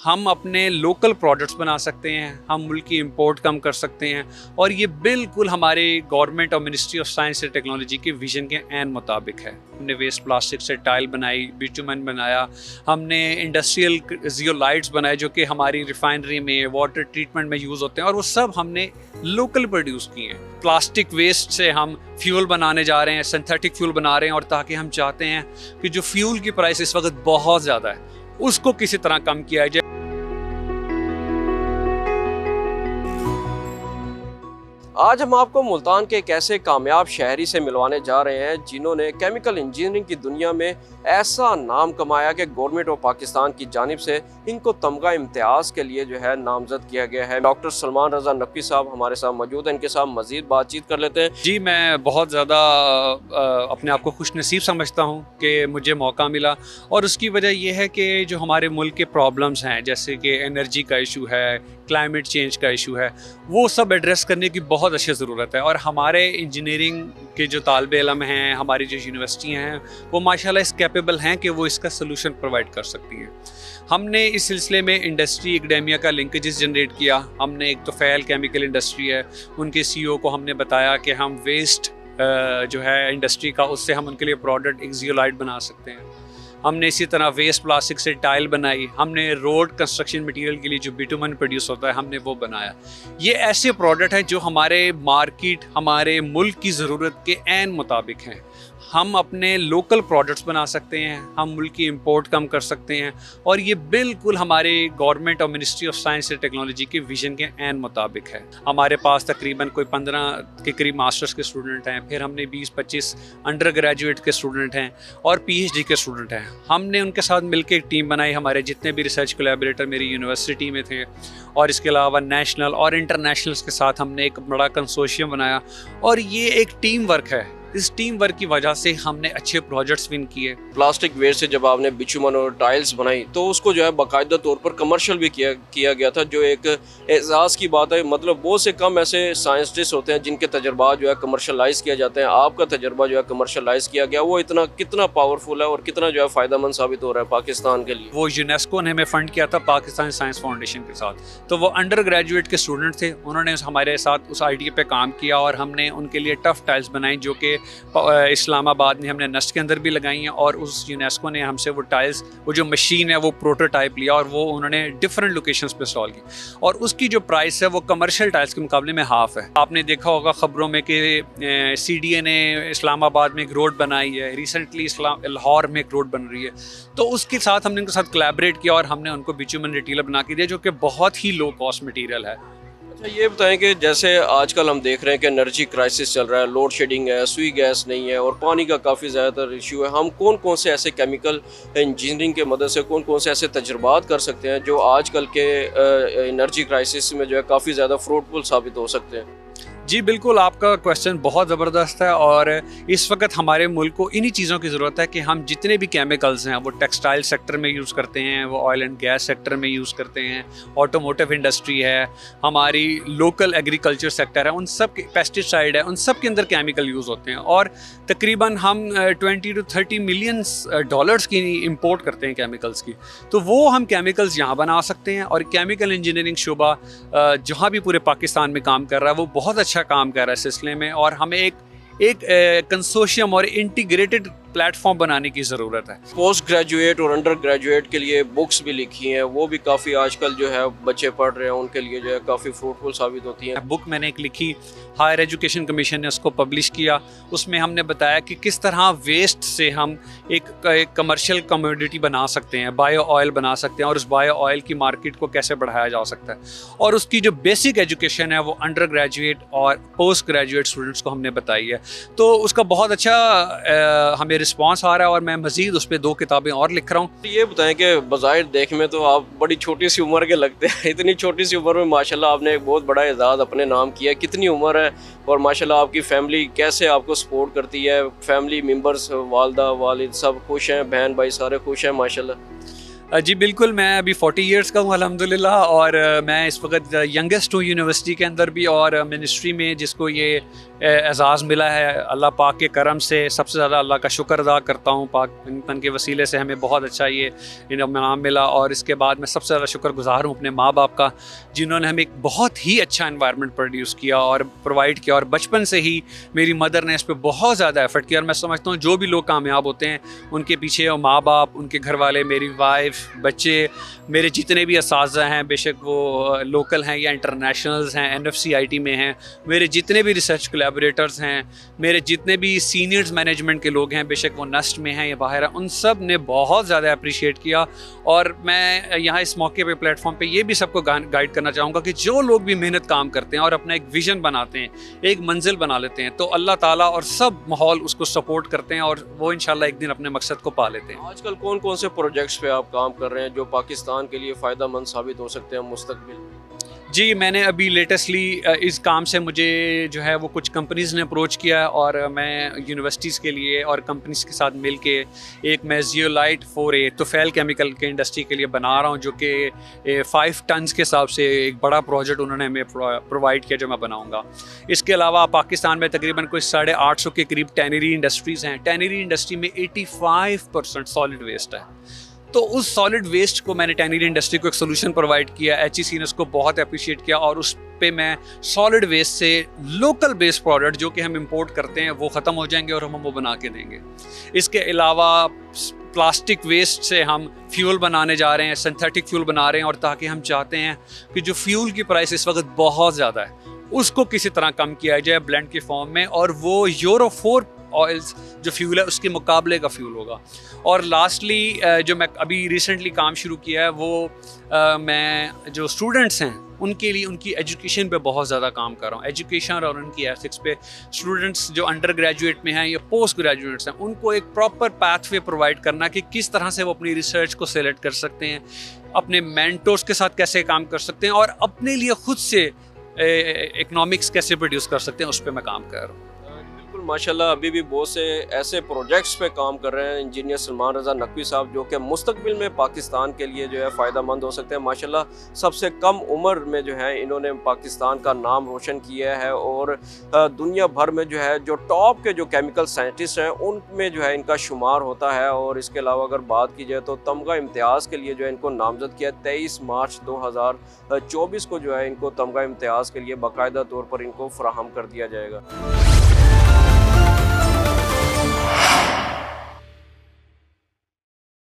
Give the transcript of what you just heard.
हम अपने local products बना सकते हैं, हम मुल्की इंपोर्ट कम कर सकते हैं और ये बिल्कुल हमारे गवर्नमेंट और ministry of science and technology के विजन के ऐन मुताबिक है। हमने वेस्ट प्लास्टिक से टाइल बनाई, बिटुमेन बनाया, हमने इंडस्ट्रियल जियोलाइट्स बनाए जो कि हमारी रिफाइनरी में वाटर ट्रीटमेंट में यूज़ होते हैं और वो सब हमने लोकल प्रोड्यूस किए हैं। प्लास्टिक वेस्ट से हम फ्यूल बनाने जा रहे हैं, सिंथेटिक फ्यूल बना रहे हैं और ताकि हम चाहते हैं कि जो फ्यूल की प्राइस इस वक्त बहुत ज़्यादा है उसको किसी तरह कम किया जाए। आज हम आपको मुल्तान के एक ऐसे कामयाब शहरी से मिलवाने जा रहे हैं जिन्होंने केमिकल इंजीनियरिंग की दुनिया में ऐसा नाम कमाया कि गवर्नमेंट ऑफ पाकिस्तान की जानिब से इनको तमगा इम्तियाज़ के लिए जो है नामजद किया गया है। डॉक्टर सलमान रज़ा नकवी साहब हमारे साथ मौजूद हैं, इनके साथ मज़ीद बातचीत कर लेते हैं। जी, मैं बहुत ज़्यादा अपने आप को खुश नसीब समझता हूँ कि मुझे मौका मिला और उसकी वजह यह है कि जो हमारे मुल्क के प्रॉब्लम्स हैं जैसे कि एनर्जी का इशू है, क्लाइमेट चेंज का इशू है, वो सब एड्रेस करने की बहुत अच्छी ज़रूरत है और हमारे इंजीनियरिंग के जो तालिब इल्म हैं, हमारी जो यूनिवर्सिटी हैं, वो माशाल्लाह इस कैपेबल हैं कि वो इसका सलूशन प्रोवाइड कर सकती हैं। हमने इस सिलसिले में इंडस्ट्री एकेडेमिया का लिंकेजेस जनरेट किया। हमने एक तो फैल केमिकल इंडस्ट्री है, उनके CEO को हमने बताया कि हम वेस्ट जो है इंडस्ट्री का, उससे हम उनके लिए प्रोडक्ट एक जियोलाइट बना सकते हैं। हमने इसी तरह वेस्ट प्लास्टिक से टाइल बनाई, हमने रोड कंस्ट्रक्शन मटेरियल के लिए जो बिटुमेन प्रोड्यूस होता है हमने वो बनाया। ये ऐसे प्रोडक्ट हैं जो हमारे मार्केट, हमारे मुल्क की ज़रूरत के ऐन मुताबिक हैं। हम अपने लोकल प्रोडक्ट्स बना सकते हैं, हम मुल्की इंपोर्ट कम कर सकते हैं और ये बिल्कुल हमारे गवर्नमेंट और ministry of science and technology के विजन के ऐन मुताबिक है। हमारे पास तकरीबन कोई 15 के करीब मास्टर्स के स्टूडेंट हैं, फिर हमने 20-25 अंडर ग्रेजुएट के स्टूडेंट हैं और PhD के स्टूडेंट हैं। हमने उनके साथ मिलकर एक टीम बनाई। हमारे जितने भी रिसर्च कोलैबोरेटर मेरी यूनिवर्सिटी में थे और इसके अलावा नेशनल और इंटरनेशनल्स के साथ हमने एक बड़ा कंसोर्शियम बनाया और ये एक टीम वर्क है। इस टीम वर्क की वजह से हमने अच्छे प्रोजेक्ट्स विन किए। प्लास्टिक वेस्ट से जब आपने बिचुमन और टाइल्स बनाई तो उसको जो है बाकायदा तौर पर कमर्शियल भी किया गया था, जो एक एजाज़ की बात है। मतलब बहुत से कम ऐसे साइंटिस्ट होते हैं जिनके तजर्बा जो है कमर्शलाइज़ किया जाते हैं। आपका तजर्बा जो है कमर्शलाइज़ किया गया, वो इतना कितना पावरफुल है और कितना जो है फ़ायदेमंद साबित हो रहा है पाकिस्तान के लिए। वो यूनेस्को ने हमें फ़ंड किया था पाकिस्तान साइंस फाउंडेशन के साथ, तो वो अंडर ग्रेजुएट के स्टूडेंट थे, उन्होंने हमारे साथ उस आइडिया पे काम किया और हमने उनके लिए टफ़ टाइल्स बनाई जो कि इस्लामाबाद में हमने नस्ट के अंदर भी लगाई हैं और उस यूनेस्को ने हमसे वो टाइल्स, वो जो मशीन है वो प्रोटोटाइप लिया और वो उन्होंने डिफरेंट लोकेशंस पे इंस्टॉल की और उसकी जो प्राइस है वो कमर्शियल टाइल्स के मुकाबले में हाफ है। आपने देखा होगा खबरों में कि CDA ने इस्लामाबाद में एक रोड बनाई है, रिसेंटली लाहौर में एक रोड बन रही है, तो उसके साथ हमने उनके साथ कोलैबोरेट किया और हमने उनको बिटुमेन रिटीलर बना के दिया जो कि बहुत ही लो कॉस्ट मटीरियल है। अच्छा, ये बताएं कि जैसे आजकल हम देख रहे हैं कि एनर्जी क्राइसिस चल रहा है, लोड शेडिंग है, सुई गैस नहीं है और पानी का काफ़ी ज़्यादातर इशू है। हम कौन कौन से ऐसे केमिकल इंजीनियरिंग के मदद से कौन कौन से ऐसे तजुर्बात कर सकते हैं जो आजकल के एनर्जी क्राइसिस में जो है काफ़ी ज़्यादा फ्रूटफुल साबित हो सकते हैं? जी बिल्कुल, आपका क्वेश्चन बहुत ज़बरदस्त है और इस वक्त हमारे मुल्क को इन्हीं चीज़ों की ज़रूरत है कि हम जितने भी केमिकल्स हैं वो टेक्सटाइल सेक्टर में यूज़ करते हैं, वो ऑयल एंड गैस सेक्टर में यूज़ करते हैं, ऑटोमोटिव इंडस्ट्री है, हमारी लोकल एग्रीकल्चर सेक्टर है, उन सब के पेस्टिसाइड है, उन सब के अंदर केमिकल यूज़ होते हैं और तकरीबन हम 20 to 30 मिलियन डॉलर्स की इंपोर्ट करते हैं केमिकल्स की, तो वो हम केमिकल्स यहाँ बना सकते हैं और केमिकल इंजीनियरिंग शुबा जहाँ भी पूरे पाकिस्तान में काम कर रहा है वो बहुत अच्छा काम कर रहा है इस सिलसिले में और हमें एक कंसोर्शियम और इंटीग्रेटेड प्लेटफॉर्म बनाने की ज़रूरत है। पोस्ट ग्रेजुएट और अंडर ग्रेजुएट के लिए बुक्स भी लिखी हैं, वो भी काफ़ी आजकल जो है बच्चे पढ़ रहे हैं, उनके लिए जो है काफ़ी फ्रूटफुल साबित होती हैं। बुक मैंने एक लिखी, हायर एजुकेशन कमीशन ने उसको पब्लिश किया, उसमें हमने बताया कि किस तरह वेस्ट से हम एक कमर्शियल कमोडिटी बना सकते हैं, बायो ऑयल बना सकते हैं और उस बायो ऑयल की मार्केट को कैसे बढ़ाया जा सकता है और उसकी जो बेसिक एजुकेशन है वो अंडर ग्रेजुएट और पोस्ट ग्रेजुएट स्टूडेंट्स को हमने बताई है। तो उसका बहुत अच्छा हमें रिस्पांस आ रहा है और मैं मज़ीद उस पर 2 किताबें और लिख रहा हूँ। ये बताएं कि बज़ाहिर देख में तो आप बड़ी छोटी सी उम्र के लगते हैं, इतनी छोटी सी उम्र में माशाल्लाह आपने एक बहुत बड़ा एजाज़ अपने नाम किया। कितनी उम्र है और माशाल्लाह आपकी फैमिली कैसे आपको सपोर्ट करती है? फैमिली मेम्बर्स, वालदा वालिद सब खुश हैं, बहन भाई सारे खुश हैं माशाल्लाह? जी बिल्कुल, मैं अभी 40 इयर्स का हूँ अल्हम्दुलिल्लाह, और मैं इस वक्त यंगेस्ट हूँ यूनिवर्सिटी के अंदर भी, और मिनिस्ट्री में जिसको ये एज़ाज़ मिला है अल्लाह पाक के करम से, सबसे ज़्यादा अल्लाह का शुक्र अदा करता हूँ। पाकपन के वसीले से हमें बहुत अच्छा ये इनाम मिला, और इसके बाद मैं सबसे ज़्यादा शुक्रगुज़ार हूँ अपने माँ बाप का, जिन्होंने हमें एक बहुत ही अच्छा इन्वायरमेंट प्रोड्यूस किया और प्रोवाइड किया, और बचपन से ही मेरी मदर ने इस पर बहुत ज़्यादा एफर्ट किया। और मैं समझता हूँ जो भी लोग कामयाब होते हैं उनके पीछे वो माँ बाप, उनके घर वाले, मेरी वाइफ, बच्चे, मेरे जितने भी असातिज़ा हैं, बेशक वो लोकल हैं या इंटरनेशनल्स हैं, NFCIT में हैं, मेरे जितने भी रिसर्च कोलैबोरेटर्स हैं, मेरे जितने भी सीनियर्स मैनेजमेंट के लोग हैं, बेशक वो नस्ट में हैं या बाहर हैं, उन सब ने बहुत ज़्यादा अप्रिशिएट किया। और मैं यहाँ इस मौके पे प्लेटफॉर्म पे ये भी सबको गाइड करना चाहूँगा कि जो लोग भी मेहनत काम करते हैं और अपना एक विज़न बनाते हैं, एक मंजिल बना लेते हैं, तो अल्लाह ताला और सब माहौल उसको सपोर्ट करते हैं, और वो इंशाल्लाह एक दिन अपने मकसद को पा लेते हैं। आजकल कौन कौन से प्रोजेक्ट्स पे आप काम कर रहे हैं जो पाकिस्तान के लिए फ़ायदेमंद साबित हो सकते हैं मुस्तकबिल में? जी, मैंने अभी लेटेस्टली इस काम से मुझे जो है वो कुछ कंपनीज़ ने अप्रोच किया है, और मैं यूनिवर्सिटीज़ के लिए और कंपनीज़ के साथ मिल के एक मैं ज़ियोलाइट 4A तुफ़ैल केमिकल के इंडस्ट्री के लिए बना रहा हूँ, जो कि 5 टन्स के हिसाब से एक बड़ा प्रोजेक्ट उन्होंने हमें प्रोवाइड किया, जो मैं बनाऊँगा। इसके अलावा पाकिस्तान में तकरीबन कोई 850 के करीब टैनरी इंडस्ट्रीज़ हैं। टैनरी इंडस्ट्री में 85% सॉलिड वेस्ट है। तो उस सॉलिड वेस्ट को मैंने टैनरी इंडस्ट्री को एक सोल्यूशन प्रोवाइड किया, HEC ने उसको बहुत अप्रिशिएट किया, और उस पे मैं सॉलिड वेस्ट से लोकल बेस्ड प्रोडक्ट जो कि हम इंपोर्ट करते हैं वो ख़त्म हो जाएंगे और हम वो बना के देंगे। इसके अलावा प्लास्टिक वेस्ट से हम फ्यूल बनाने जा रहे हैं, सिंथेटिक फ्यूल बना रहे हैं, और ताकि हम चाहते हैं कि जो फ्यूल की प्राइस इस वक्त बहुत ज़्यादा है उसको किसी तरह कम किया जाए ब्लेंड के फॉर्म में, और वो यूरो 4 ऑयल्स जो फ्यूल है उसके मुकाबले का फ्यूल होगा। और लास्टली जो मैं अभी रिसेंटली काम शुरू किया है वो मैं जो स्टूडेंट्स हैं उनके लिए उनकी एजुकेशन पे बहुत ज़्यादा काम कर रहा हूँ। एजुकेशन और उनकी एथिक्स पे स्टूडेंट्स जो अंडर ग्रेजुएट में हैं या पोस्ट ग्रेजुएट्स हैं उनको एक प्रॉपर पाथवे प्रोवाइड करना कि किस तरह से वो अपनी रिसर्च को सेलेक्ट कर सकते हैं, अपने मेंटर्स के साथ कैसे काम कर सकते हैं, और अपने लिए खुद से इकोनॉमिक्स कैसे प्रोड्यूस कर सकते हैं, उस पर मैं काम कर रहा हूँ। बिल्कुल माशाल्लाह, अभी भी बहुत से ऐसे प्रोजेक्ट्स पे काम कर रहे हैं इंजीनियर सलमान रज़ा नकवी साहब, जो कि मुस्तकबिल में पाकिस्तान के लिए जो है फ़ायदेमंद हो सकते हैं। माशाल्लाह सबसे कम उम्र में जो है इन्होंने पाकिस्तान का नाम रोशन किया है, और दुनिया भर में जो है जो टॉप के जो केमिकल साइंटिस्ट हैं उनमें जो है इनका शुमार होता है। और इसके अलावा अगर बात की जाए तो तमगा इम्तियाज़ के लिए जो है इनको नामज़द किया 23 मार्च 2024 को जो है इनको तमगा इम्तियाज़ के लिए बाकायदा तौर पर इनको फ़राहम कर दिया जाएगा।